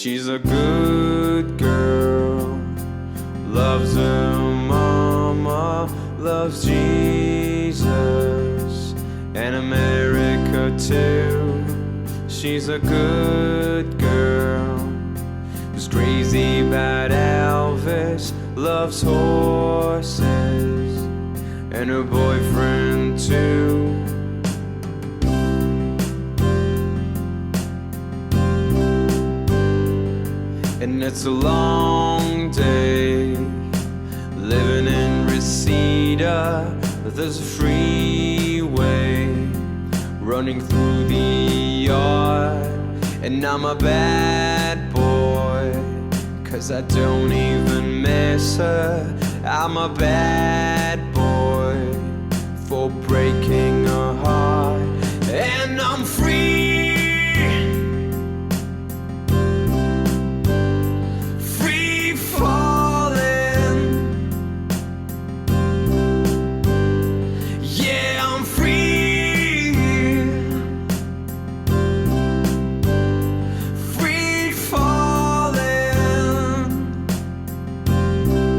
She's a good girl, loves her mama, loves Jesus and America too. She's a good girl who's crazy about Elvis, loves horses and her boyfriend too. And it's a long day living in Reseda. There's a freeway running through the yard, and I'm a bad boy, 'cause I don't even miss her. I'm a bad boy for breaking